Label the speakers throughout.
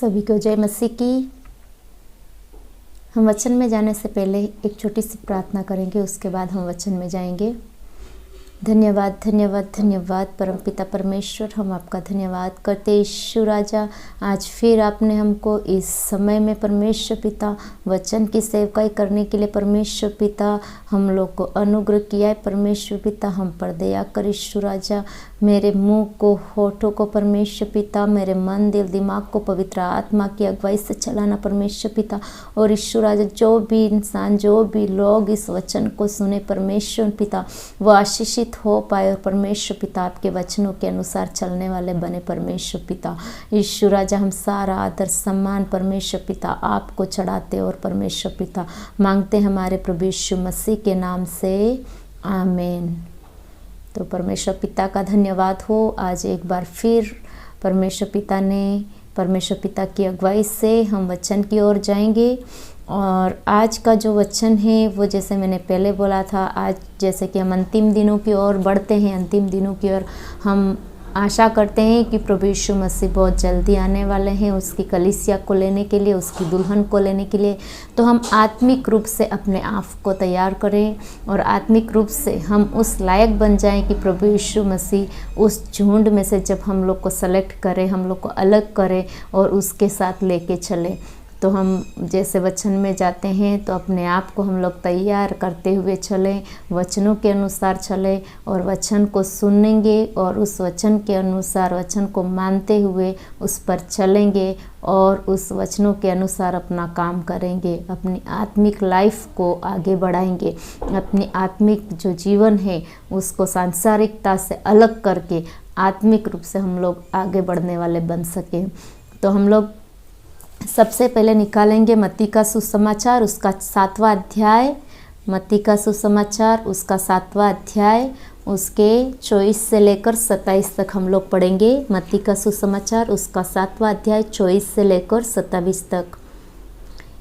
Speaker 1: सभी को जय मसीह की। हम वचन में जाने से पहले एक छोटी सी प्रार्थना करेंगे, उसके बाद हम वचन में जाएंगे। धन्यवाद धन्यवाद धन्यवाद परमपिता परमेश्वर, हम आपका धन्यवाद करते यीशु राजा। आज फिर आपने हमको इस समय में परमेश्वर पिता वचन की सेवकाई करने के लिए परमेश्वर पिता हम लोग को अनुग्रह किया है। परमेश्वर पिता हम पर दया कर यीशु राजा। मेरे मुंह को, होठों को परमेश्वर पिता, मेरे मन दिल दिमाग को पवित्र आत्मा की अगुवाई से चलाना परमेश्वर पिता। और यीशु राजा जो भी इंसान, जो भी लोग इस वचन को सुने परमेश्वर पिता, वो आशीषित हो पाए और परमेश्वर पिता आपके वचनों के अनुसार चलने वाले बने परमेश्वर पिता। यीशु राजा हम सारा आदर सम्मान परमेश्वर पिता आपको चढ़ाते और परमेश्वर पिता मांगते हमारे प्रभु यीशु मसीह के नाम से, आमीन। तो परमेश्वर पिता का धन्यवाद हो। आज एक बार फिर परमेश्वर पिता की अगुवाई से हम वचन की ओर जाएंगे। और आज का जो वचन है वो, जैसे मैंने पहले बोला था, आज जैसे कि हम अंतिम दिनों की ओर बढ़ते हैं, अंतिम दिनों की ओर हम आशा करते हैं कि प्रभु यीशु मसीह बहुत जल्दी आने वाले हैं उसकी कलीसिया को लेने के लिए, उसकी दुल्हन को लेने के लिए। तो हम आत्मिक रूप से अपने आप को तैयार करें और आत्मिक रूप से हम उस लायक बन जाएं कि प्रभु यीशु मसीह उस झुंड में से जब हम लोग को सेलेक्ट करे, हम लोग को अलग करे और उसके साथ लेके चले। तो हम जैसे वचन में जाते हैं तो अपने आप को हम लोग तैयार करते हुए चलें, वचनों के अनुसार चलें और वचन को सुनेंगे और उस वचन के अनुसार, वचन को मानते हुए उस पर चलेंगे और उस वचनों के अनुसार अपना काम करेंगे, अपनी आत्मिक लाइफ को आगे बढ़ाएंगे, अपनी आत्मिक जो जीवन है उसको सांसारिकता से अलग करके आत्मिक रूप से हम लोग आगे बढ़ने वाले बन सकें। तो हम लोग सबसे पहले निकालेंगे मत्ती का सुसमाचार, उसका 7वां अध्याय। मत्ती का सुसमाचार उसका 7वां अध्याय, उसके 24 से लेकर 27 तक हम लोग पढ़ेंगे। मत्ती का सुसमाचार उसका 7वां अध्याय 24 से लेकर 27 तक।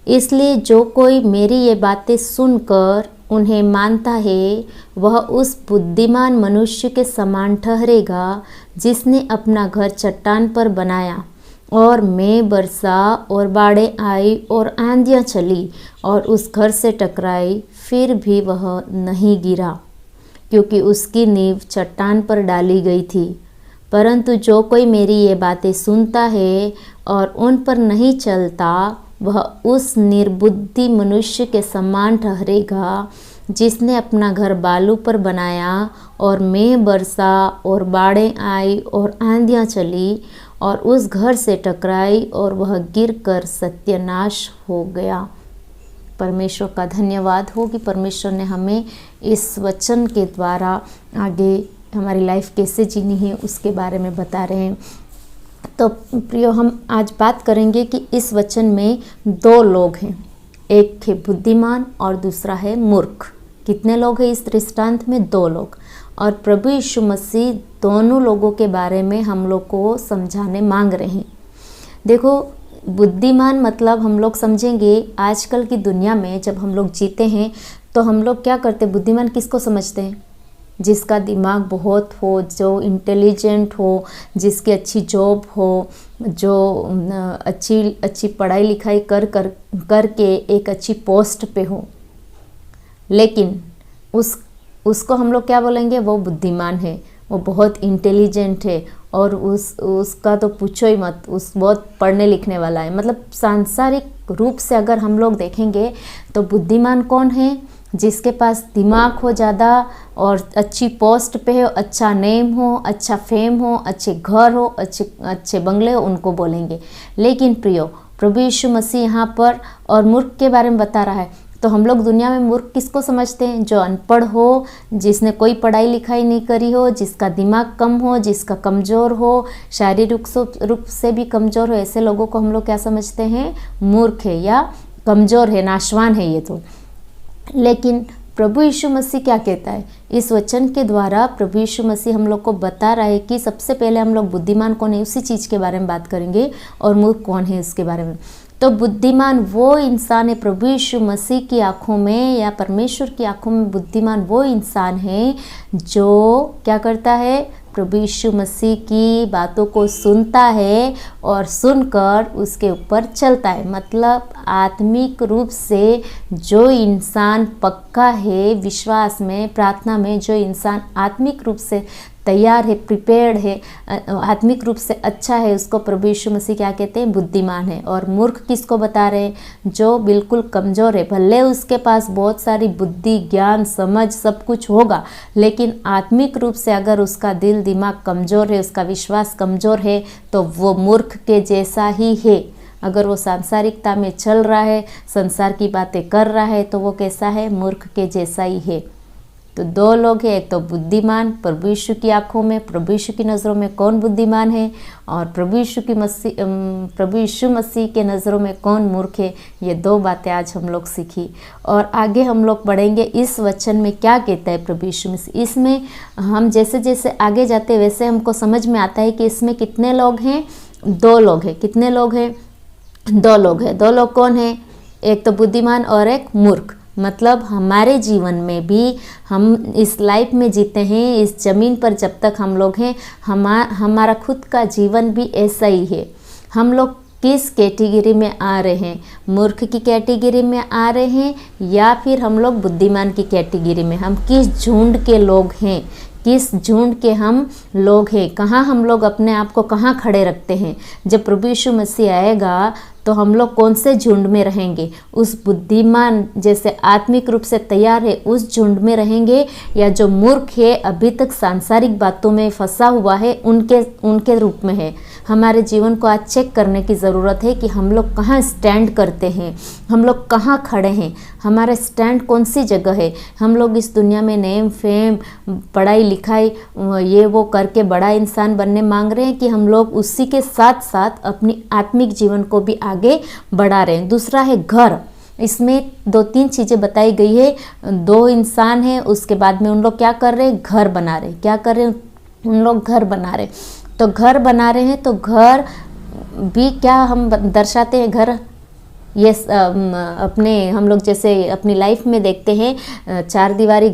Speaker 1: इसलिए जो कोई मेरी ये बातें सुनकर उन्हें मानता है वह उस बुद्धिमान मनुष्य के समान ठहरेगा जिसने अपना घर चट्टान पर बनाया और मेघ बरसा और बाढ़ें आई और आंधियाँ चली और उस घर से टकराई, फिर भी वह नहीं गिरा क्योंकि उसकी नींव चट्टान पर डाली गई थी। परंतु जो कोई मेरी ये बातें सुनता है और उन पर नहीं चलता वह उस निर्बुद्धि मनुष्य के समान ठहरेगा जिसने अपना घर बालू पर बनाया और मेघ बरसा और बाढ़ें आई और आंधियाँ चली और उस घर से टकराई और वह गिरकर सत्यानाश हो गया। परमेश्वर का धन्यवाद हो कि परमेश्वर ने हमें इस वचन के द्वारा आगे हमारी लाइफ कैसे जीनी है उसके बारे में बता रहे हैं। तो प्रियो, हम आज बात करेंगे कि इस वचन में दो लोग हैं, एक है बुद्धिमान और दूसरा है मूर्ख। कितने लोग हैं इस दृष्टांत में? 2 लोग। और प्रभु यीशु मसीह दोनों लोगों के बारे में हम लोग को समझाने मांग रहे हैं। देखो, बुद्धिमान मतलब हम लोग समझेंगे आजकल की दुनिया में जब हम लोग जीते हैं तो हम लोग क्या करते हैं? बुद्धिमान किसको समझते हैं? जिसका दिमाग बहुत हो, जो इंटेलिजेंट हो, जिसकी अच्छी जॉब हो, जो अच्छी पढ़ाई लिखाई करके एक अच्छी पोस्ट पे हो। लेकिन उसको हम लोग क्या बोलेंगे? वो बुद्धिमान है, वो बहुत इंटेलिजेंट है और उसका तो पूछो ही मत, उस बहुत पढ़ने लिखने वाला है। मतलब सांसारिक रूप से अगर हम लोग देखेंगे तो बुद्धिमान कौन है? जिसके पास दिमाग हो ज़्यादा और अच्छी पोस्ट पे हो, अच्छा नेम हो, अच्छा फेम हो, अच्छे घर हो, अच्छे बंगले हो, उनको बोलेंगे। लेकिन प्रियो, प्रभु यीशु मसीह यहाँ पर और मूर्ख के बारे में बता रहा है। तो हम लोग दुनिया में मूर्ख किसको समझते हैं? जो अनपढ़ हो, जिसने कोई पढ़ाई लिखाई नहीं करी हो, जिसका दिमाग कम हो, जिसका कमज़ोर हो, शारीरिक रूप से भी कमज़ोर हो, ऐसे लोगों को हम लोग क्या समझते हैं? मूर्ख है या कमज़ोर है, नाशवान है ये तो। लेकिन प्रभु यीशु मसीह क्या कहता है? इस वचन के द्वारा प्रभु यीशु मसीह हम लोग को बता रहा है कि सबसे पहले हम लोग बुद्धिमान कौन है उसी चीज़ के बारे में बात करेंगे और मूर्ख कौन है उसके बारे में। तो बुद्धिमान वो इंसान है प्रभु यीशु मसीह की आंखों में या परमेश्वर की आंखों में बुद्धिमान वो इंसान है जो क्या करता है, प्रभु यीशु मसीह की बातों को सुनता है और सुनकर उसके ऊपर चलता है। मतलब आत्मिक रूप से जो इंसान पक्का है विश्वास में, प्रार्थना में, जो इंसान आत्मिक रूप से तैयार है, प्रिपेयर्ड है, आत्मिक रूप से अच्छा है, उसको प्रभु यीशु मसीह क्या कहते हैं, बुद्धिमान है। और मूर्ख किसको बता रहे हैं, जो बिल्कुल कमज़ोर है। भले उसके पास बहुत सारी बुद्धि, ज्ञान, समझ सब कुछ होगा, लेकिन आत्मिक रूप से अगर उसका दिल दिमाग कमज़ोर है, उसका विश्वास कमज़ोर है, तो वो मूर्ख के जैसा ही है। अगर वो सांसारिकता में चल रहा है, संसार की बातें कर रहा है, तो वो कैसा है, मूर्ख के जैसा ही है। तो दो लोग हैं, एक तो बुद्धिमान, प्रभु यीशु की आंखों में, प्रभु यीशु की नज़रों में कौन बुद्धिमान है, और प्रभु यीशु मसीह के नज़रों में कौन मूर्ख है। ये दो बातें आज हम लोग सीखी और आगे हम लोग बढ़ेंगे। इस वचन में क्या कहता है प्रभु यीशु मसीह, इसमें हम जैसे जैसे आगे जाते वैसे हमको समझ में आता है कि इसमें कितने लोग हैं, दो लोग हैं। कितने लोग हैं, दो लोग हैं। दो लोग कौन है, एक तो बुद्धिमान और एक मूर्ख। मतलब हमारे जीवन में भी हम इस लाइफ में जीते हैं, इस ज़मीन पर जब तक हम लोग हैं, हमारा खुद का जीवन भी ऐसा ही है। हम लोग किस कैटेगरी में आ रहे हैं, मूर्ख की कैटेगरी में आ रहे हैं या फिर हम लोग बुद्धिमान की कैटेगरी में। हम किस झुंड के लोग हैं, किस झुंड के हम लोग हैं, कहाँ हम लोग अपने आप को कहाँ खड़े रखते हैं। जब प्रभु यीशु मसीह आएगा तो हम लोग कौन से झुंड में रहेंगे, उस बुद्धिमान जैसे आत्मिक रूप से तैयार है उस झुंड में रहेंगे, या जो मूर्ख है अभी तक सांसारिक बातों में फंसा हुआ है उनके रूप में है। हमारे जीवन को आज चेक करने की ज़रूरत है कि हम लोग कहाँ स्टैंड करते हैं, हम लोग कहाँ खड़े हैं, हमारा स्टैंड कौन सी जगह है। हम लोग इस दुनिया में नेम फेम, पढ़ाई लिखाई, ये वो करके बड़ा इंसान बनने मांग रहे हैं कि हम लोग उसी के साथ साथ अपनी आत्मिक जीवन को भी आगे बढ़ा रहे हैं। दूसरा है घर। इसमें दो तीन चीज़ें बताई गई है। दो इंसान हैं, उसके बाद में उन लोग क्या कर रहे हैं, घर बना रहे हैं। क्या कर रहे हैं, उन लोग घर बना रहे हैं। तो घर बना रहे हैं तो घर भी क्या हम दर्शाते हैं, घर ये अपने हम लोग जैसे अपनी लाइफ में देखते हैं चार दीवारी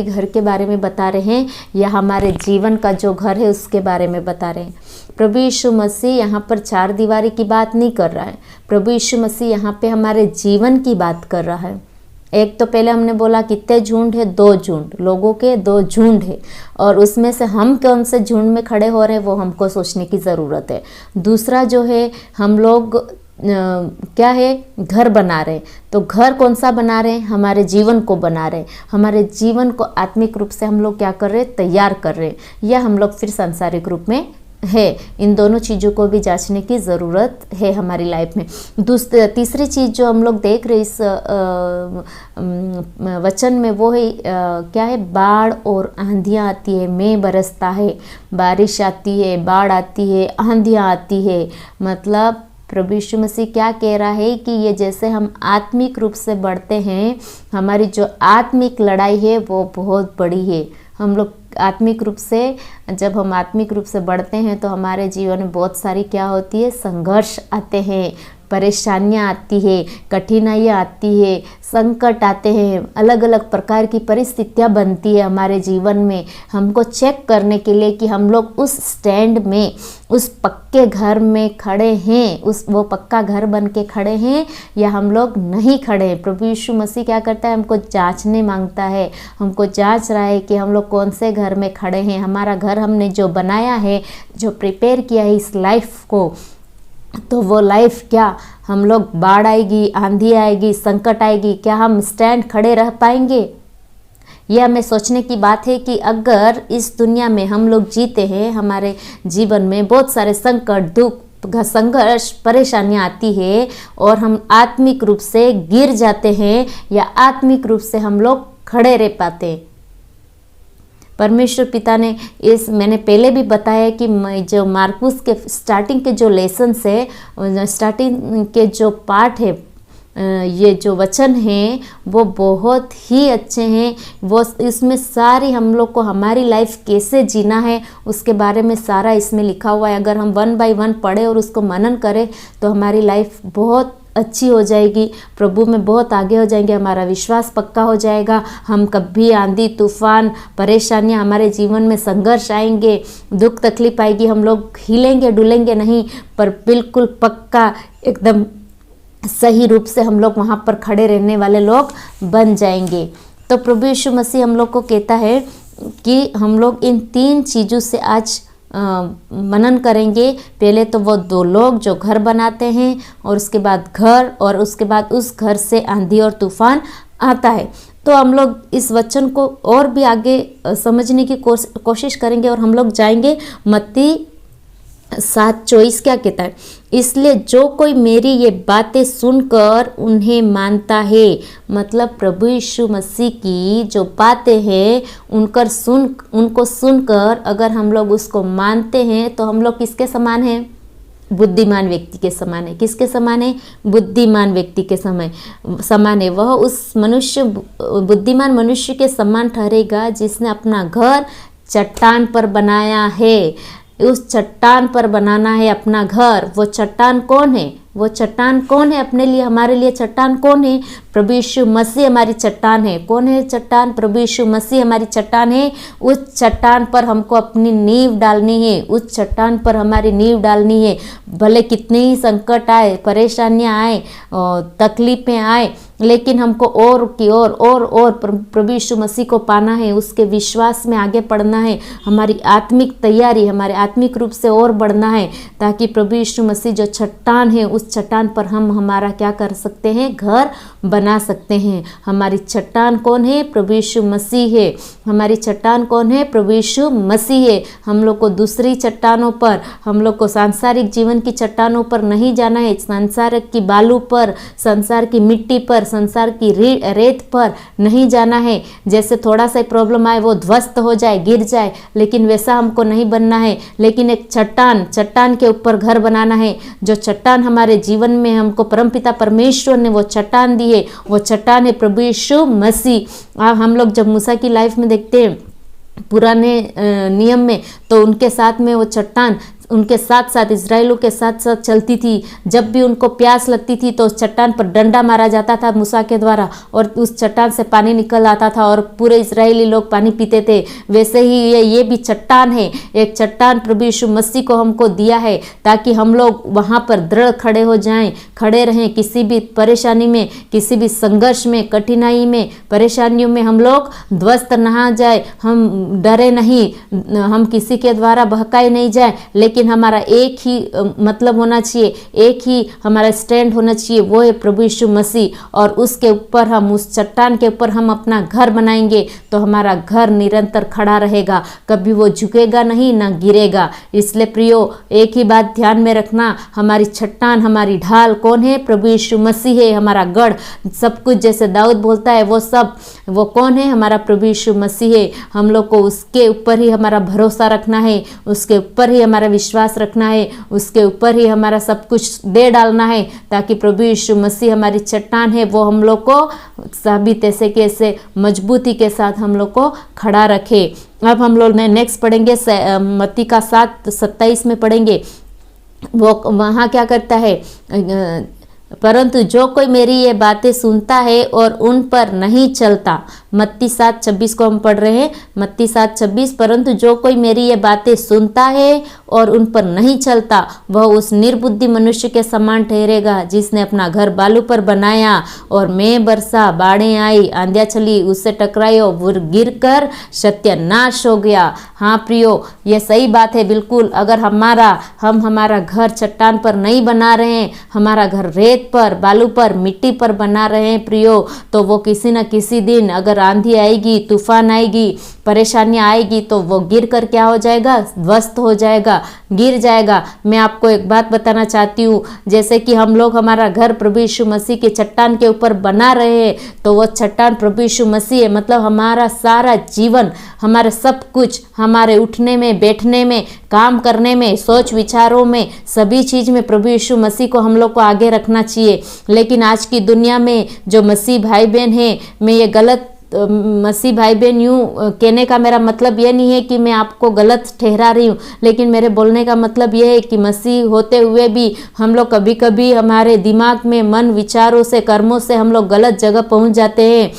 Speaker 1: घर के बारे में बता रहे हैं, या हमारे जीवन का जो घर है उसके बारे में बता रहे हैं। प्रभु यीशु मसीह यहाँ पर चार दीवारी की बात नहीं कर रहा है। प्रभु यीशु मसीह यहाँ पे हमारे जीवन की बात कर रहा है। एक तो पहले हमने बोला कितने झुंड है, दो झुंड, लोगों के दो झुंड है, और उसमें से हम कौन से झुंड में खड़े हो रहे हैं वो हमको सोचने की ज़रूरत है। दूसरा जो है, हम लोग क्या है, घर बना रहे। तो घर कौन सा बना रहे हैं, हमारे जीवन को बना रहे, हमारे जीवन को आत्मिक रूप से हम लोग क्या कर रहे हैं, तैयार कर रहे हैं, या हम लोग फिर सांसारिक रूप में है। इन दोनों चीज़ों को भी जांचने की ज़रूरत है हमारी लाइफ में। तीसरी चीज़ जो हम लोग देख रहे इस वचन में वो है क्या है, बाढ़ और आंधियाँ आती है, मेघ बरसता है, बारिश आती है, बाढ़ आती है, आंधियाँ आती है। मतलब प्रभु यीशु मसीह क्या कह रहा है कि ये जैसे हम आत्मिक रूप से बढ़ते हैं, हमारी जो आत्मिक लड़ाई है वो बहुत बड़ी है। हम लोग आत्मिक रूप से, जब हम आत्मिक रूप से बढ़ते हैं तो हमारे जीवन में बहुत सारी क्या होती है, संघर्ष आते हैं, परेशानियाँ आती है, कठिनाइयाँ आती है, संकट आते हैं, अलग अलग प्रकार की परिस्थितियाँ बनती है हमारे जीवन में। हमको चेक करने के लिए कि हम लोग उस स्टैंड में, उस पक्के घर में खड़े हैं, वो पक्का घर बन के खड़े हैं या हम लोग नहीं खड़े हैं। प्रभु यीशु मसीह क्या करता है, हमको जांचने मांगता है, हमको जांच रहा है कि हम लोग कौन से घर में खड़े हैं। हमारा घर हमने जो बनाया है, जो प्रिपेयर किया है इस लाइफ को, तो वो लाइफ क्या, हम लोग बाढ़ आएगी, आंधी आएगी, संकट आएगी, क्या हम स्टैंड खड़े रह पाएंगे। यह हमें सोचने की बात है कि अगर इस दुनिया में हम लोग जीते हैं, हमारे जीवन में बहुत सारे संकट, दुख, संघर्ष, परेशानियाँ आती है और हम आत्मिक रूप से गिर जाते हैं या आत्मिक रूप से हम लोग खड़े रह पाते हैं। परमेश्वर पिता ने मैंने पहले भी बताया कि जो मार्कुस के स्टार्टिंग के जो लेसन्स है, स्टार्टिंग के जो पार्ट है ये जो वचन हैं वो बहुत ही अच्छे हैं। वो इसमें सारी हम लोग को हमारी लाइफ कैसे जीना है उसके बारे में सारा इसमें लिखा हुआ है। अगर हम 1 बाय 1 पढ़े और उसको मनन करें तो हमारी लाइफ बहुत अच्छी हो जाएगी, प्रभु में बहुत आगे हो जाएंगे, हमारा विश्वास पक्का हो जाएगा। हम कभी आंधी तूफान परेशानियां, हमारे जीवन में संघर्ष आएंगे, दुख तकलीफ आएगी, हम लोग हिलेंगे डुलेंगे नहीं, पर बिल्कुल पक्का एकदम सही रूप से हम लोग वहाँ पर खड़े रहने वाले लोग बन जाएंगे। तो प्रभु यीशु मसीह हम लोग को कहता है कि हम लोग इन 3 चीज़ों से आज मनन करेंगे। पहले तो वो 2 लोग जो घर बनाते हैं और उसके बाद घर, और उसके बाद उस घर से आंधी और तूफान आता है। तो हम लोग इस वचन को और भी आगे समझने की कोशिश करेंगे और हम लोग जाएंगे मत्ती 7:24 क्या कहता है, इसलिए जो कोई मेरी ये बातें सुनकर उन्हें मानता है, मतलब प्रभु यीशु मसीह की जो बातें हैं उनको सुनकर अगर हम लोग उसको मानते हैं तो हम लोग किसके समान हैं? बुद्धिमान व्यक्ति के समान है। किसके समान है? बुद्धिमान व्यक्ति के समान है। वह उस बुद्धिमान मनुष्य के समान ठहरेगा जिसने अपना घर चट्टान पर बनाया है। उस चट्टान पर बनाना है अपना घर। वो चट्टान कौन है? वो चट्टान कौन है? अपने लिए, हमारे लिए चट्टान कौन है? प्रभु यीशु मसीह हमारी चट्टान है। कौन है चट्टान? प्रभु यीशु मसीह हमारी चट्टान है। उस चट्टान पर हमको अपनी नींव डालनी है। उस चट्टान पर हमारी नींव डालनी है। भले कितने ही संकट आए, परेशानियां आए, तकलीफें आए, लेकिन हमको और की और प्रभु यीशु मसीह को पाना है। उसके विश्वास में आगे बढ़ना है। हमारी आत्मिक तैयारी, हमारे आत्मिक रूप से और बढ़ना है, ताकि प्रभु यीशु मसीह जो चट्टान है उस चट्टान पर हम हमारा क्या कर सकते हैं? घर बना सकते हैं। हमारी चट्टान कौन है? प्रभु यीशु मसीह है। हमारी चट्टान कौन है? प्रभु यीशु मसीह है। हम लोग को दूसरी चट्टानों पर, हम लोग को सांसारिक जीवन की चट्टानों पर नहीं जाना है। संसार की बालू पर, संसार की मिट्टी पर, संसार की रेत पर नहीं जाना है। जैसे थोड़ा सा प्रॉब्लम आए वो ध्वस्त हो जाए, गिर जाए, लेकिन वैसा हमको नहीं बनना है। लेकिन एक चट्टान के ऊपर घर बनाना है। जो चट्टान हमारे जीवन में हमको परमपिता परमेश्वर ने वो चट्टान दी है, वो चट्टान है प्रभु यीशु मसीह। हम लोग जब मूसा की लाइफ में देखते हैं पुराने नियम में, तो उनके साथ में वो चट्टान उनके साथ साथ, इजराइलों के साथ साथ चलती थी। जब भी उनको प्यास लगती थी तो उस चट्टान पर डंडा मारा जाता था मूसा के द्वारा, और उस चट्टान से पानी निकल आता था और पूरे इजरायली लोग पानी पीते थे। वैसे ही ये भी चट्टान है। एक चट्टान प्रभु यीशु मसीह को हमको दिया है, ताकि हम लोग वहाँ पर दृढ़ खड़े हो जाएं, खड़े रहें। किसी भी परेशानी में, किसी भी संघर्ष में, कठिनाई में, परेशानियों में हम लोग ध्वस्त ना जाए, हम डरे नहीं, हम किसी के द्वारा बहकाए नहीं जाए, लेकिन हमारा एक ही मतलब होना चाहिए, एक ही हमारा स्टैंड होना चाहिए, वो है प्रभु यीशु मसीह। और उसके ऊपर हम, उस चट्टान के ऊपर हम अपना घर बनाएंगे तो हमारा घर निरंतर खड़ा रहेगा, कभी वो झुकेगा नहीं, ना गिरेगा। इसलिए प्रियो, एक ही बात ध्यान में रखना, हमारी चट्टान, हमारी ढाल कौन है? प्रभु यीशु मसीह है। हमारा गढ़, सब कुछ जैसे दाऊद बोलता है वो कौन है? हमारा प्रभु यीशु मसीह है। हम लोग को उसके ऊपर ही हमारा भरोसा रखना है, उसके ऊपर ही हमारा विश्वास रखना है, उसके ऊपर ही हमारा सब कुछ दे डालना है, ताकि प्रभु यीशु मसीह हमारी चट्टान है, वो हम लोग को साबित ऐसे कैसे मजबूती के साथ हम लोग को खड़ा रखे। अब हम लोग नेक्स्ट पढ़ेंगे मत्ती का 7:27 में पढ़ेंगे। वो वहाँ क्या करता है, परंतु जो कोई मेरी ये बातें सुनता है और उन पर नहीं चलता। मत्ती 7:26 को हम पढ़ रहे हैं। मत्ती 7:26, परंतु जो कोई मेरी ये बातें सुनता है और उन पर नहीं चलता, वह उस निर्बुद्धि मनुष्य के समान ठहरेगा जिसने अपना घर बालू पर बनाया, और मैं बरसा, बाढ़ें आई, आंधियाँ चली, उससे टकरायो, वो गिरकर सत्यानाश हो गया। हाँ प्रियो, ये सही बात है बिल्कुल। अगर हम हमारा घर चट्टान पर नहीं बना रहे हैं, हमारा घर रेत पर, बालू पर, मिट्टी पर बना रहे हैं प्रियो, तो वो किसी न किसी दिन, अगर अगर आंधी आएगी, तूफान आएगी, परेशानियाँ आएगी तो वो गिर कर क्या हो जाएगा, ध्वस्त हो जाएगा, गिर जाएगा। मैं आपको एक बात बताना चाहती हूँ, जैसे कि हम लोग हमारा घर प्रभु यीशु मसीह के चट्टान के ऊपर बना रहे हैं, तो वो चट्टान प्रभु यीशु मसीह है। मतलब हमारा सारा जीवन, हमारा सब कुछ, हमारे उठने में, बैठने में, काम करने में, सोच विचारों में, सभी चीज़ में प्रभु यीशु मसीह को हम लोग को आगे रखना चाहिए। लेकिन आज की दुनिया में जो मसीह भाई बहन हैं, मैं ये गलत मसीह भाई बहन, यूँ कहने का मेरा मतलब ये नहीं है कि मैं आपको गलत ठहरा रही हूँ, लेकिन मेरे बोलने का मतलब ये है कि मसीह होते हुए भी हम लोग कभी कभी हमारे दिमाग में, मन, विचारों से, कर्मों से हम लोग गलत जगह पहुँच जाते हैं।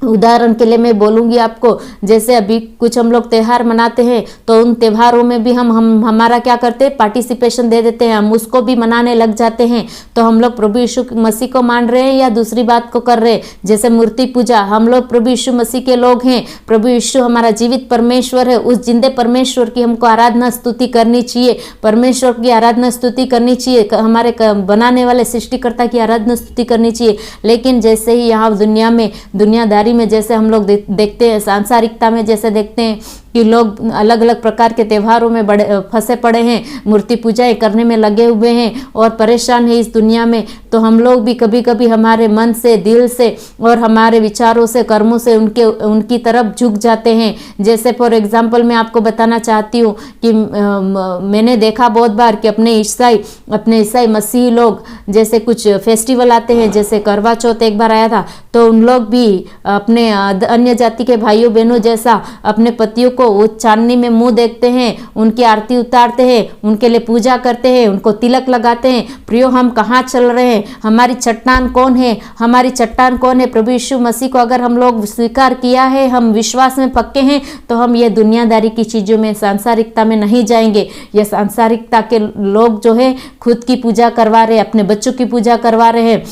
Speaker 1: उदाहरण के लिए मैं बोलूँगी आपको, जैसे अभी कुछ हम लोग त्यौहार मनाते हैं, तो उन त्योहारों में भी हम हमारा क्या करते हैं, पार्टिसिपेशन दे देते हैं, हम उसको भी मनाने लग जाते हैं। तो हम लोग प्रभु यीशु मसीह को मान रहे हैं या दूसरी बात को कर रहे हैं। जैसे मूर्ति पूजा, हम लोग प्रभु यीशु मसीह के लोग हैं, प्रभु यीशु हमारा जीवित परमेश्वर है, उस जिंदे परमेश्वर की हमको आराधना स्तुति करनी चाहिए, परमेश्वर की आराधना स्तुति करनी चाहिए, हमारे बनाने वाले सृष्टिकर्ता की आराधना स्तुति करनी चाहिए। लेकिन जैसे ही यहाँ दुनिया में, दुनियादारी में जैसे हम लोग देखते हैं, सांसारिकता में जैसे देखते हैं कि लोग अलग अलग प्रकार के त्योहारों में बड़े फंसे पड़े हैं, मूर्ति पूजाएं करने में लगे हुए हैं और परेशान है इस दुनिया में, तो हम लोग भी कभी कभी हमारे मन से, दिल से और हमारे विचारों से, कर्मों से उनकी तरफ झुक जाते हैं। जैसे फॉर एग्जांपल मैं आपको बताना चाहती हूँ कि मैंने देखा बहुत बार कि अपने ईसाई मसीही लोग, जैसे कुछ फेस्टिवल आते हैं, जैसे करवा चौथ एक बार आया था, तो उन लोग भी अपने अन्य जाति के भाइयों बहनों जैसा अपने पतियों को वो चांदनी में मुंह देखते हैं, उनकी आरती उतारते हैं, उनके लिए पूजा करते हैं, उनको तिलक लगाते हैं। प्रियो, हम कहाँ चल रहे हैं? हमारी चट्टान कौन है? हमारी चट्टान कौन है? प्रभु यीशु मसीह को अगर हम लोग स्वीकार किया है, हम विश्वास में पक्के हैं, तो हम ये दुनियादारी की चीज़ों में, सांसारिकता में नहीं जाएंगे। ये सांसारिकता के लोग जो है खुद की पूजा करवा रहे, अपने बच्चों की पूजा करवा रहे हैं,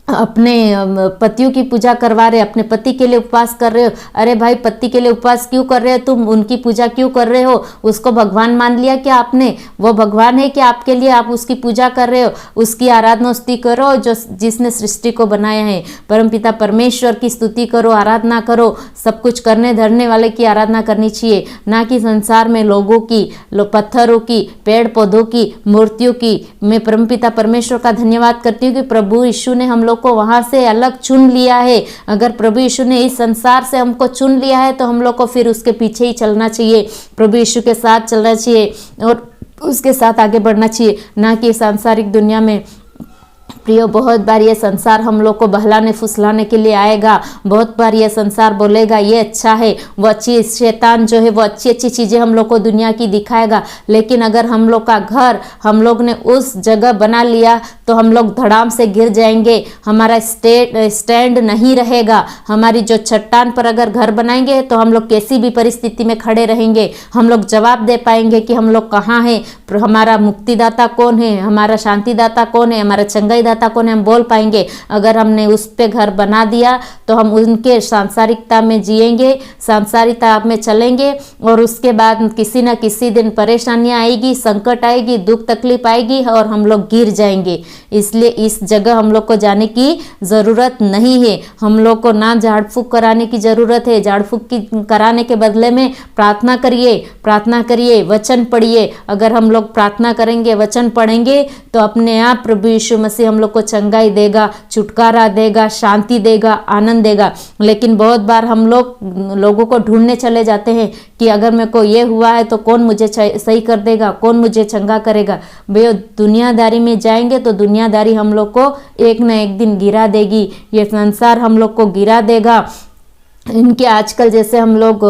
Speaker 1: अपने पतियों की पूजा करवा रहे, अपने पति के लिए उपवास कर रहे हो। अरे भाई, पति के लिए उपवास क्यों कर रहे हो तुम? उनकी पूजा क्यों कर रहे हो? उसको भगवान मान लिया क्या आपने? वो भगवान है कि आपके लिए आप उसकी पूजा कर रहे हो? उसकी आराधना स्तुति करो, जो जिसने सृष्टि को बनाया है। परमपिता परमेश्वर की स्तुति करो, आराधना करो। सब कुछ करने धरने वाले की आराधना करनी चाहिए, ना कि संसार में लोगों की, पत्थरों की, पेड़ पौधों की, मूर्तियों की। मैं परमपिता परमेश्वर का धन्यवाद करती हूँ कि प्रभु यीशु ने हम लोग को वहां से अलग चुन लिया है। अगर प्रभु यीशु ने इस संसार से हमको चुन लिया है, तो हम लोग को फिर उसके पीछे ही चलना चाहिए, प्रभु यीशु के साथ चलना चाहिए और उसके साथ आगे बढ़ना चाहिए, ना कि सांसारिक दुनिया में। प्रियो, बहुत बार ये संसार हम लोग को बहलाने फुसलाने के लिए आएगा। बहुत बार ये संसार बोलेगा ये अच्छा है, वो अच्छी, शैतान जो है वो अच्छी अच्छी चीज़ें हम लोग को दुनिया की दिखाएगा। लेकिन अगर हम लोग का घर हम लोग ने उस जगह बना लिया, तो हम लोग धड़ाम से गिर जाएंगे, हमारा स्टैंड नहीं रहेगा। हमारी जो चट्टान पर अगर घर बनाएंगे, तो हम लोग कैसी भी परिस्थिति में खड़े रहेंगे, हम लोग जवाब दे पाएंगे कि हम लोग कहाँ हैं, हमारा मुक्तिदाता कौन है, हमारा शांतिदाता कौन है, हमारा चंगाई दाता कौन है, हम बोल पाएंगे। अगर हमने उस पे घर बना दिया, तो हम उनके सांसारिकता में जिएंगे, सांसारिकता में चलेंगे, और उसके बाद किसी न किसी दिन परेशानियां आएगी, संकट आएगी, दुख तकलीफ आएगी और हम लोग गिर जाएंगे। इसलिए इस जगह हम लोग को जाने की ज़रूरत नहीं है। हम लोग को ना झाड़ फूक कराने की ज़रूरत है। झाड़ फूक की कराने के बदले में प्रार्थना करिए, प्रार्थना करिए, वचन पढ़िए। अगर हम लोग प्रार्थना करेंगे, वचन पढ़ेंगे, तो अपने आप प्रभु यीशु मसीह हम लोग को चंगाई देगा, छुटकारा देगा, शांति देगा, आनंद देगा। लेकिन बहुत बार हम लोगों को ढूंढने चले जाते हैं कि अगर मेरे को ये हुआ है तो कौन मुझे सही कर देगा, कौन मुझे चंगा करेगा। भैया, दुनियादारी में जाएंगे तो दुनियादारी हम लोग को एक न एक दिन गिरा देगी। ये संसार हम लोग को गिरा देगा। इनके आजकल जैसे हम लोग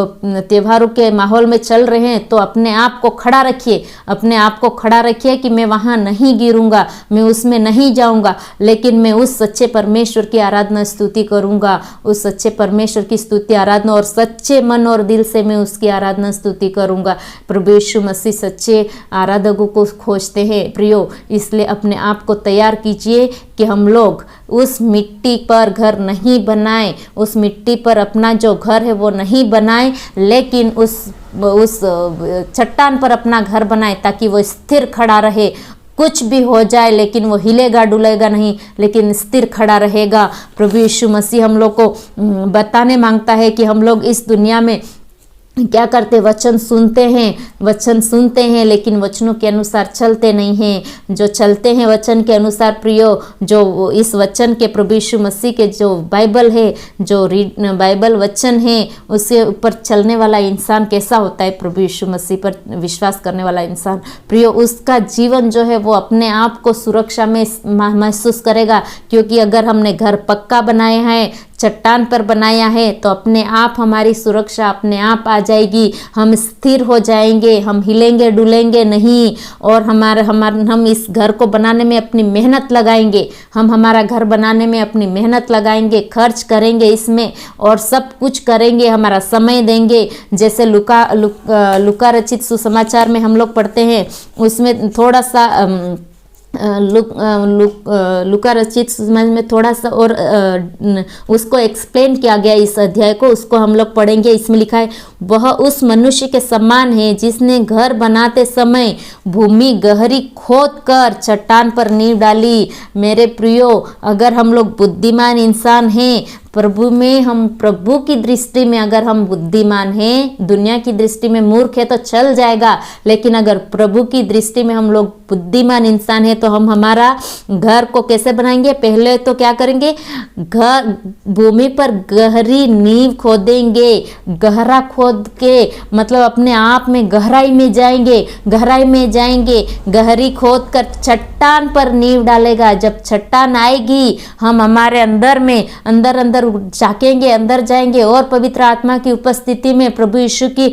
Speaker 1: त्योहारों के माहौल में चल रहे हैं, तो अपने आप को खड़ा रखिए, अपने आप को खड़ा रखिए कि मैं वहाँ नहीं गिरूंगा, मैं उसमें नहीं जाऊंगा, लेकिन मैं उस सच्चे परमेश्वर की आराधना स्तुति करूंगा। उस सच्चे परमेश्वर की स्तुति आराधना और सच्चे मन और दिल से मैं उसकी आराधना स्तुति करूंगा। प्रभु यीशु मसीह सच्चे आराधकों को खोजते हैं प्रियो। इसलिए अपने आप को तैयार कीजिए कि हम लोग उस मिट्टी पर घर नहीं बनाएं, उस मिट्टी पर अपना जो घर है वो नहीं बनाएं, लेकिन उस चट्टान पर अपना घर बनाएं, ताकि वो स्थिर खड़ा रहे। कुछ भी हो जाए लेकिन वो हिलेगा डुलेगा नहीं, लेकिन स्थिर खड़ा रहेगा। प्रभु यीशु मसीह हम लोग को बताने मांगता है कि हम लोग इस दुनिया में क्या करते, वचन सुनते हैं लेकिन वचनों के अनुसार चलते नहीं हैं। जो चलते हैं वचन के अनुसार प्रियो, जो इस वचन के प्रभु यीशु मसीह के जो बाइबल है, जो बाइबल वचन है, उसके ऊपर चलने वाला इंसान कैसा होता है, प्रभु यीशु मसीह पर विश्वास करने वाला इंसान प्रियो, उसका जीवन जो है वो अपने आप को सुरक्षा में महसूस करेगा। क्योंकि अगर हमने घर पक्का बनाया है, चट्टान पर बनाया है, तो अपने आप हमारी सुरक्षा अपने आप आ जाएगी। हम स्थिर हो जाएंगे, हम हिलेंगे डुलेंगे नहीं। और हम इस घर को बनाने में अपनी मेहनत लगाएंगे, हम हमारा घर बनाने में अपनी मेहनत लगाएंगे, खर्च करेंगे इसमें और सब कुछ करेंगे, हमारा समय देंगे। जैसे लुका रचित सुसमाचार में हम लोग पढ़ते हैं, उसमें थोड़ा सा लुका रचित समाज में थोड़ा सा और उसको एक्सप्लेन किया गया इस अध्याय को, उसको हम लोग पढ़ेंगे। इसमें लिखा है, वह उस मनुष्य के समान है जिसने घर बनाते समय भूमि गहरी खोद कर चट्टान पर नींव डाली। मेरे प्रियो, अगर हम लोग बुद्धिमान इंसान हैं, प्रभु में हम प्रभु की दृष्टि में अगर हम बुद्धिमान हैं, दुनिया की दृष्टि में मूर्ख है तो चल जाएगा, लेकिन अगर प्रभु की दृष्टि में हम लोग बुद्धिमान इंसान है तो हम हमारा घर को कैसे बनाएंगे। पहले तो क्या करेंगे, घर भूमि पर गहरी नींव खोदेंगे। गहरा खोद के मतलब अपने आप में गहराई में जाएंगे, गहरी खोद कर चट्टान पर नींव डालेगा। जब चट्टान आएगी, हम हमारे अंदर में अंदर झाकेंगे, अंदर जाएंगे और पवित्र आत्मा की उपस्थिति में प्रभु यीशु की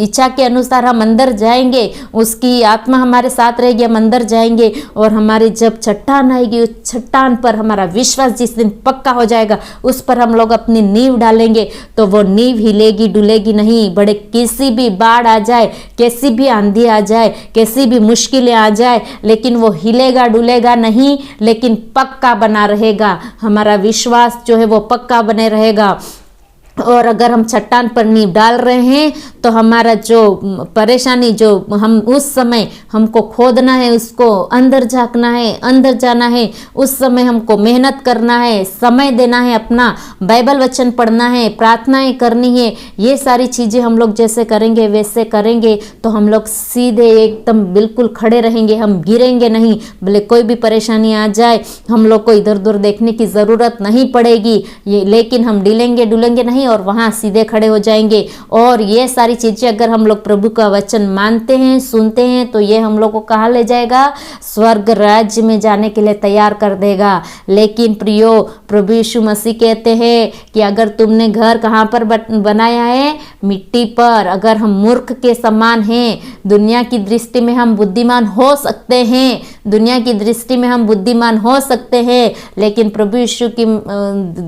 Speaker 1: इच्छा के अनुसार हम अंदर जाएंगे, उसकी आत्मा हमारे साथ रहेगी, हम अंदर जाएंगे और हमारी जब चट्टान आएगी, उस चट्टान पर हमारा विश्वास जिस दिन पक्का हो जाएगा, उस पर हम लोग अपनी नींव डालेंगे तो वो नींव हिलेगी डुलेगी नहीं। बड़े किसी भी बाढ़ आ जाए, कैसी भी आंधी आ जाए, कैसी भी मुश्किलें आ जाए, लेकिन वो हिलेगा डुलेगा नहीं, लेकिन पक्का बना रहेगा। हमारा विश्वास जो है वो पक्का बने रहेगा। और अगर हम चट्टान पर नींव डाल रहे हैं तो हमारा जो परेशानी, जो हम उस समय हमको खोदना है, उसको अंदर झांकना है, अंदर जाना है, उस समय हमको मेहनत करना है, समय देना है, अपना बाइबल वचन पढ़ना है, प्रार्थनाएं करनी है। ये सारी चीज़ें हम लोग जैसे करेंगे वैसे करेंगे तो हम लोग सीधे एकदम बिल्कुल खड़े रहेंगे, हम गिरेंगे नहीं। भले कोई भी परेशानी आ जाए, हम लोग को इधर उधर देखने की ज़रूरत नहीं पड़ेगी, लेकिन हम डिलेंगे डुलेंगे नहीं और वहाँ सीधे खड़े हो जाएंगे। और ये सारी चीज़ें अगर हम लोग प्रभु का वचन मानते हैं, सुनते हैं, तो ये हम लोग को कहाँ ले जाएगा, स्वर्ग राज्य में जाने के लिए तैयार कर देगा। लेकिन प्रियो, प्रभु यीशु मसीह कहते हैं कि अगर तुमने घर कहाँ पर बनाया है, मिट्टी पर। अगर हम मूर्ख के समान हैं, दुनिया की दृष्टि में हम बुद्धिमान हो सकते हैं, दुनिया की दृष्टि में हम बुद्धिमान हो सकते हैं, लेकिन प्रभु यीशु की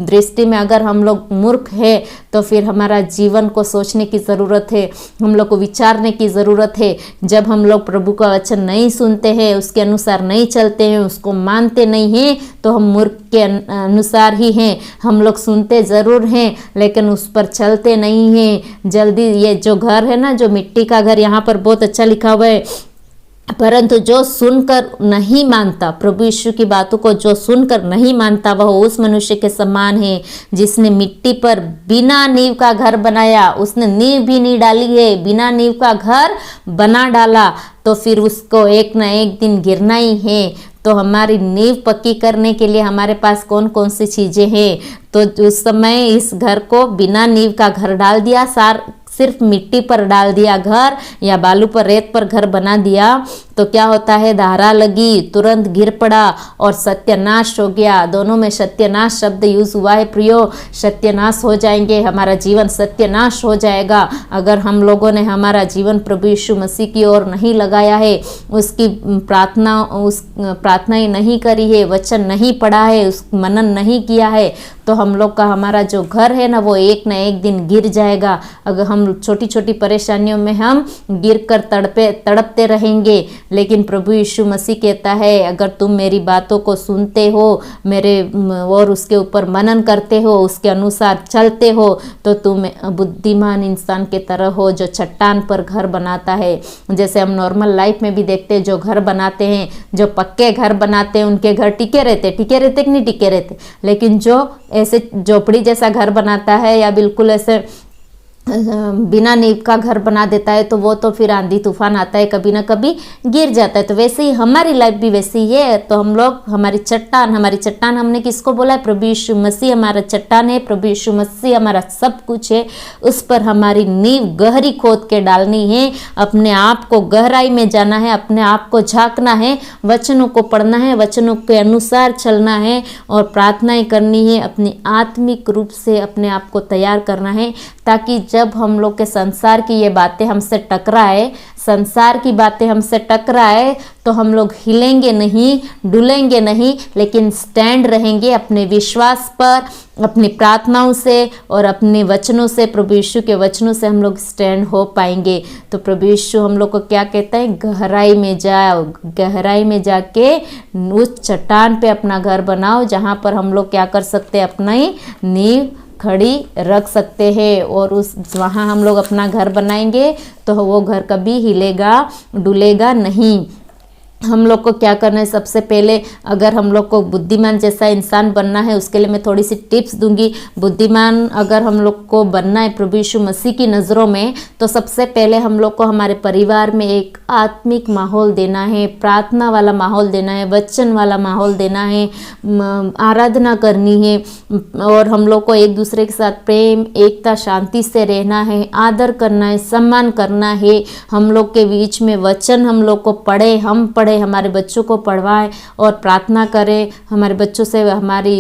Speaker 1: दृष्टि में अगर हम लोग मूर्ख है तो फिर हमारा जीवन को सोचने की ज़रूरत है, हम लोग को विचारने की ज़रूरत है। जब हम लोग प्रभु का वचन नहीं सुनते हैं, उसके अनुसार नहीं चलते हैं, उसको मानते नहीं हैं, तो हम मूर्ख के अनुसार ही हैं। हम लोग सुनते ज़रूर हैं लेकिन उस पर चलते नहीं हैं। जल्दी ये जो घर है ना, जो मिट्टी का घर, यहाँ पर बहुत अच्छा लिखा हुआ है, परंतु जो सुनकर नहीं मानता, प्रभु यीशु की बातों को जो सुनकर नहीं मानता, वह उस मनुष्य के समान है जिसने मिट्टी पर बिना नींव का घर बनाया। उसने नींव भी नहीं डाली है, बिना नींव का घर बना डाला, तो फिर उसको एक ना एक दिन गिरना ही है। तो हमारी नींव पक्की करने के लिए हमारे पास कौन कौन सी चीज़ें हैं। तो उस समय इस घर को बिना नींव का घर डाल दिया, सिर्फ मिट्टी पर डाल दिया घर, या बालू पर रेत पर घर बना दिया, तो क्या होता है, धारा लगी, तुरंत गिर पड़ा और सत्यानाश हो गया। दोनों में सत्यानाश शब्द यूज हुआ है प्रियो, सत्यानाश हो जाएंगे, हमारा जीवन सत्यानाश हो जाएगा। अगर हम लोगों ने हमारा जीवन प्रभु यीशु मसीह की ओर नहीं लगाया है, उसकी प्रार्थनाएं नहीं करी है, वचन नहीं पढ़ा है, उस मनन नहीं किया है, तो हम लोग का हमारा जो घर है ना, वो एक ना एक दिन गिर जाएगा। अगर हम छोटी छोटी परेशानियों में हम गिर कर तड़पते रहेंगे, लेकिन प्रभु यीशु मसीह कहता है अगर तुम मेरी बातों को सुनते हो मेरे और उसके ऊपर मनन करते हो, उसके अनुसार चलते हो, तो तुम बुद्धिमान इंसान के तरह हो जो चट्टान पर घर बनाता है। जैसे हम नॉर्मल लाइफ में भी देखते हैं, जो घर बनाते हैं, जो पक्के घर बनाते हैं, उनके घर टिके रहते कि नहीं टिके रहते। लेकिन जो ऐसे झोपड़ी जैसा घर बनाता है या बिल्कुल ऐसे बिना नींव का घर बना देता है, तो वो तो फिर आंधी तूफान आता है, कभी ना कभी गिर जाता है। तो वैसे ही हमारी लाइफ भी वैसी ही है। तो हम लोग हमारी चट्टान हमने किसको बोला है? प्रभु यीशु मसीह हमारा चट्टान है, प्रभु यीशु मसीह हमारा सब कुछ है। उस पर हमारी नींव गहरी खोद के डालनी है, अपने आप को गहराई में जाना है, अपने आप को झांकना है, वचनों को पढ़ना है, वचनों के अनुसार चलना है और प्रार्थनाएं करनी है, अपनी आत्मिक रूप से अपने आप को तैयार करना है, ताकि जब हम लोग के संसार की ये बातें हमसे टकराए, संसार की बातें हमसे टकराए, तो हम लोग हिलेंगे नहीं, डुलेंगे नहीं, लेकिन स्टैंड रहेंगे अपने विश्वास पर, अपनी प्रार्थनाओं से और अपने वचनों से, प्रभु यीशु के वचनों से हम लोग स्टैंड हो पाएंगे। तो प्रभु यीशु हम लोग को क्या कहता है? गहराई में जाओ, गहराई में जाके उस चट्टान पे अपना घर बनाओ, जहाँ पर हम लोग क्या कर सकते हैं? अपनी नींव खड़ी रख सकते हैं और उस वहाँ हम लोग अपना घर बनाएंगे तो वो घर कभी हिलेगा डुलेगा नहीं। हम लोग को क्या करना है? सबसे पहले अगर हम लोग को बुद्धिमान जैसा इंसान बनना है, उसके लिए मैं थोड़ी सी टिप्स दूंगी। बुद्धिमान अगर हम लोग को बनना है प्रभु यीशु मसीह की नज़रों में, तो सबसे पहले हम लोग को हमारे परिवार में एक आत्मिक माहौल देना है, प्रार्थना वाला माहौल देना है, वचन वाला माहौल देना है, आराधना करनी है और हम लोग को एक दूसरे के साथ प्रेम, एकता, शांति से रहना है, आदर करना है, सम्मान करना है। हम लोग के बीच में वचन हम लोग को पढ़े, हम पढ़े, हमारे बच्चों को पढ़वाएं और प्रार्थना करें। हमारे बच्चों से हमारी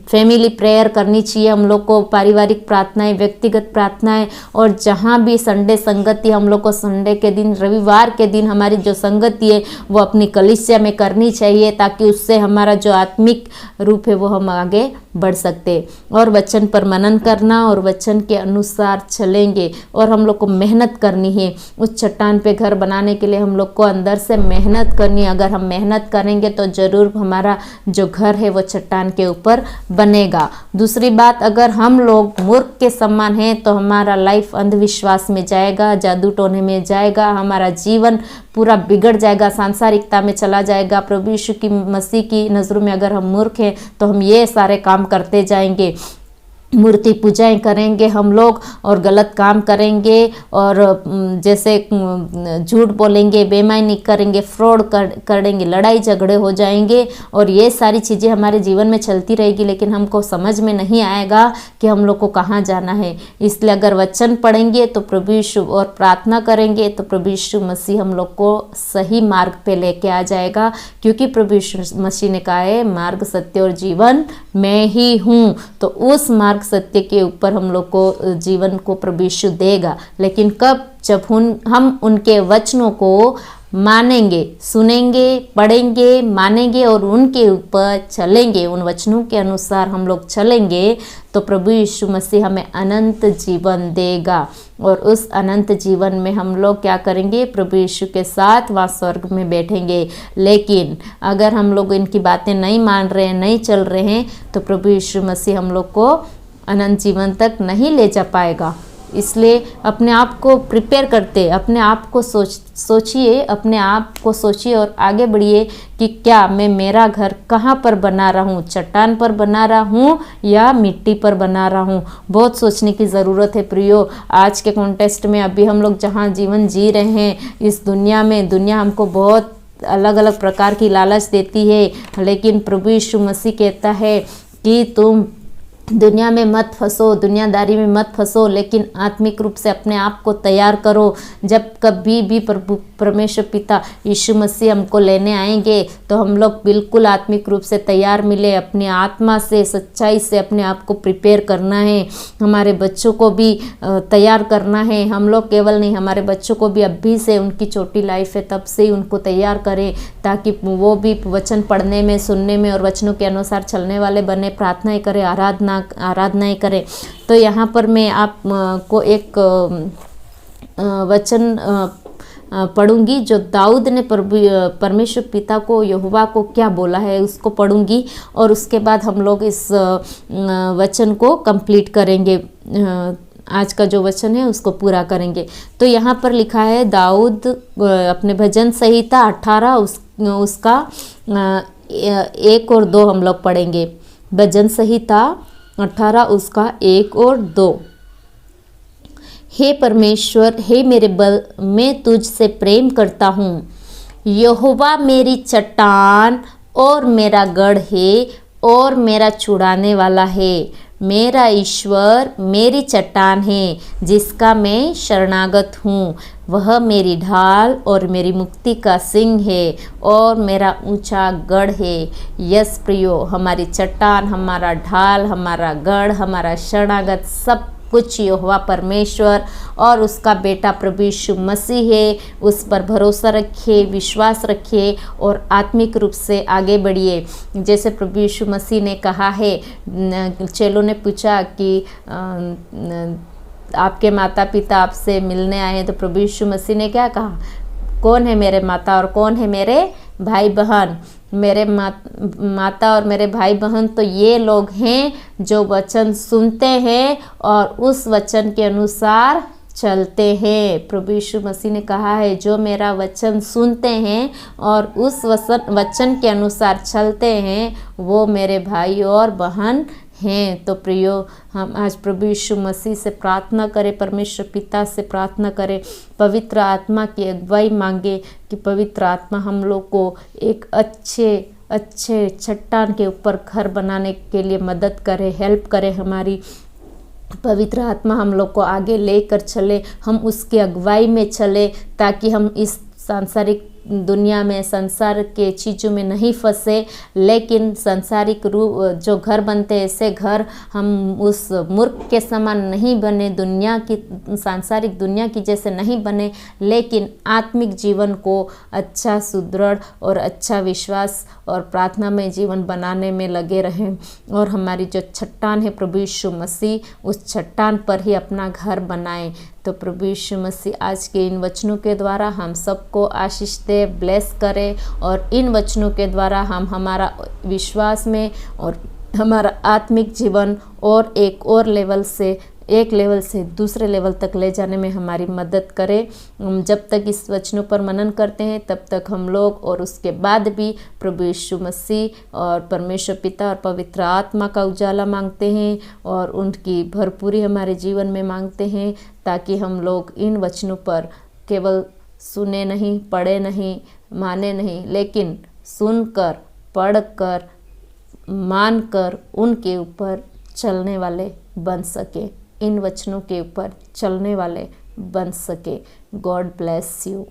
Speaker 1: फैमिली प्रेयर करनी चाहिए, हम लोग को पारिवारिक प्रार्थनाएं, व्यक्तिगत प्रार्थनाएं। और जहाँ भी संडे संगति हम लोग को संडे के दिन, रविवार के दिन हमारी जो संगति है वो अपनी कलीसिया में करनी चाहिए, ताकि उससे हमारा जो आत्मिक रूप है वो हम आगे बढ़ सकते। और वचन पर मनन करना और वचन के अनुसार चलेंगे और हम लोग को मेहनत करनी है। उस चट्टान पे घर बनाने के लिए हम लोग को अंदर से मेहनत करनी है। अगर हम मेहनत करेंगे तो ज़रूर हमारा जो घर है वो चट्टान के ऊपर बनेगा। दूसरी बात, अगर हम लोग मूर्ख के समान हैं तो हमारा लाइफ अंधविश्वास में जाएगा, जादू टोने में जाएगा, हमारा जीवन पूरा बिगड़ जाएगा, सांसारिकता में चला जाएगा। प्रभु यीशु की मसीह की नज़रों में अगर हम मूर्ख हैं तो हम ये सारे काम करते जाएंगे, मूर्ति पूजाएं करेंगे हम लोग और गलत काम करेंगे और जैसे झूठ बोलेंगे, बेईमानी करेंगे, फ्रॉड करेंगे, लड़ाई झगड़े हो जाएंगे और ये सारी चीज़ें हमारे जीवन में चलती रहेगी, लेकिन हमको समझ में नहीं आएगा कि हम लोग को कहाँ जाना है। इसलिए अगर वचन पढ़ेंगे तो प्रभु यीशु और प्रार्थना करेंगे तो प्रभु यीशु मसीह हम लोग को सही मार्ग पे लेके आ जाएगा, क्योंकि प्रभु यीशु मसीह ने कहा है मार्ग, सत्य और जीवन मैं ही हूँ। तो उस मार्ग सत्य के ऊपर हम लोग को जीवन को प्रभु यीशु देगा, लेकिन कब? जब हम उनके वचनों को मानेंगे, सुनेंगे, पढ़ेंगे, मानेंगे और उनके ऊपर चलेंगे, उन वचनों के अनुसार हम लोग चलेंगे, तो प्रभु यीशु मसीह हमें अनंत जीवन देगा। और उस अनंत जीवन में हम लोग क्या करेंगे? प्रभु यीशु के साथ वहाँ स्वर्ग में बैठेंगे। लेकिन अगर हम लोग इनकी बातें नहीं मान रहे हैं, नहीं चल रहे हैं, तो प्रभु यीशु मसीह हम लोग को अनंत जीवन तक नहीं ले जा पाएगा। इसलिए अपने आप को प्रिपेयर करते, अपने आप को सोचिए, अपने आप को सोचिए और आगे बढ़िए कि क्या मैं मेरा घर कहाँ पर बना रहा हूँ? चट्टान पर बना रहा हूँ या मिट्टी पर बना रहा हूँ? बहुत सोचने की ज़रूरत है प्रियो। आज के कॉन्टेक्स्ट में अभी हम लोग जहाँ जीवन जी रहे हैं इस दुनिया में, दुनिया हमको बहुत अलग अलग प्रकार की लालच देती है, लेकिन प्रभु यीशु मसीह कहता है कि तुम दुनिया में मत फंसो, दुनियादारी में मत फंसो, लेकिन आत्मिक रूप से अपने आप को तैयार करो। जब कभी भी प्रभु परमेश्वर पिता यीशु मसीह हमको लेने आएंगे तो हम लोग बिल्कुल आत्मिक रूप से तैयार मिले, अपनी आत्मा से, सच्चाई से अपने आप को प्रिपेयर करना है। हमारे बच्चों को भी तैयार करना है। हम लोग केवल नहीं, हमारे बच्चों को भी अभी से, उनकी छोटी लाइफ है तब से ही उनको तैयार करें, ताकि वो भी वचन पढ़ने में, सुनने में और वचनों के अनुसार चलने वाले बने, प्रार्थनाएं करें, आराधनाएं करें। तो यहाँ पर मैं आपको एक वचन पढ़ूंगी, जो दाऊद ने परमेश्वर पिता को, यहोवा को क्या बोला है उसको पढ़ूंगी, और उसके बाद हम लोग इस वचन को कंप्लीट करेंगे। आज का जो वचन है उसको पूरा करेंगे। तो यहाँ पर लिखा है दाऊद अपने भजन संहिता 18 उसका 1 और 2 हम लोग पढ़ेंगे। भजन संहिता 18 उसका 1 और 2। हे परमेश्वर, हे मेरे बल, मैं तुझसे प्रेम करता हूँ। यहोवा मेरी चट्टान और मेरा गढ़ है और मेरा छुड़ाने वाला है। मेरा ईश्वर मेरी चट्टान है जिसका मैं शरणागत हूँ। वह मेरी ढाल और मेरी मुक्ति का सिंह है और मेरा ऊंचा गढ़ है। यस प्रियो, हमारी चट्टान, हमारा ढाल, हमारा गढ़, हमारा शरणागत सब कुछ यहोवा परमेश्वर और उसका बेटा प्रभु यीशु मसीह है। उस पर भरोसा रखिए, विश्वास रखिए और आत्मिक रूप से आगे बढ़िए। जैसे प्रभु यीशु मसीह ने कहा है, चेलों ने पूछा कि आपके माता पिता आपसे मिलने आए हैं, तो प्रभु यीशु मसीह ने क्या कहा? कौन है मेरे माता और कौन है मेरे भाई बहन? मेरे माता और मेरे भाई बहन तो ये लोग हैं जो वचन सुनते हैं और उस वचन के अनुसार चलते हैं। प्रभु यीशु मसीह ने कहा है, जो मेरा वचन सुनते हैं और उस वचन के अनुसार चलते हैं वो मेरे भाई और बहन हैं। तो प्रियो, हम आज प्रभु यीशु मसीह से प्रार्थना करें, परमेश्वर पिता से प्रार्थना करें, पवित्र आत्मा की अगुवाई मांगे कि पवित्र आत्मा हम लोग को एक अच्छे चट्टान के ऊपर घर बनाने के लिए मदद करे, हेल्प करे। हमारी पवित्र आत्मा हम लोग को आगे लेकर चले, हम उसकी अगुवाई में चले, ताकि हम इस सांसारिक दुनिया में, संसार के चीज़ों में नहीं फंसे, लेकिन सांसारिक रूप जो घर बनते हैं ऐसे घर हम उस मूर्ख के समान नहीं बने, दुनिया की, सांसारिक दुनिया की जैसे नहीं बने, लेकिन आत्मिक जीवन को अच्छा, सुदृढ़ और अच्छा विश्वास और प्रार्थना में जीवन बनाने में लगे रहें। और हमारी जो चट्टान है प्रभु यीशु मसीह, उस चट्टान पर ही अपना घर बनाएं। तो प्रभु यीशु मसीह आज के इन वचनों के द्वारा हम सबको आशीष दे, ब्लेस करे, और इन वचनों के द्वारा हम हमारा विश्वास में और हमारा आत्मिक जीवन और एक लेवल से दूसरे लेवल तक ले जाने में हमारी मदद करे। जब तक इस वचनों पर मनन करते हैं तब तक हम लोग और उसके बाद भी प्रभु यीशु मसीह और परमेश्वर पिता और पवित्र आत्मा का उजाला मांगते हैं और उनकी भरपूरी हमारे जीवन में मांगते हैं, ताकि हम लोग इन वचनों पर केवल सुने नहीं, पढ़े नहीं, माने नहीं, लेकिन सुनकर, पढ़कर, मानकर उनके ऊपर चलने वाले बन सके, इन वचनों के ऊपर चलने वाले बन सके। God bless you.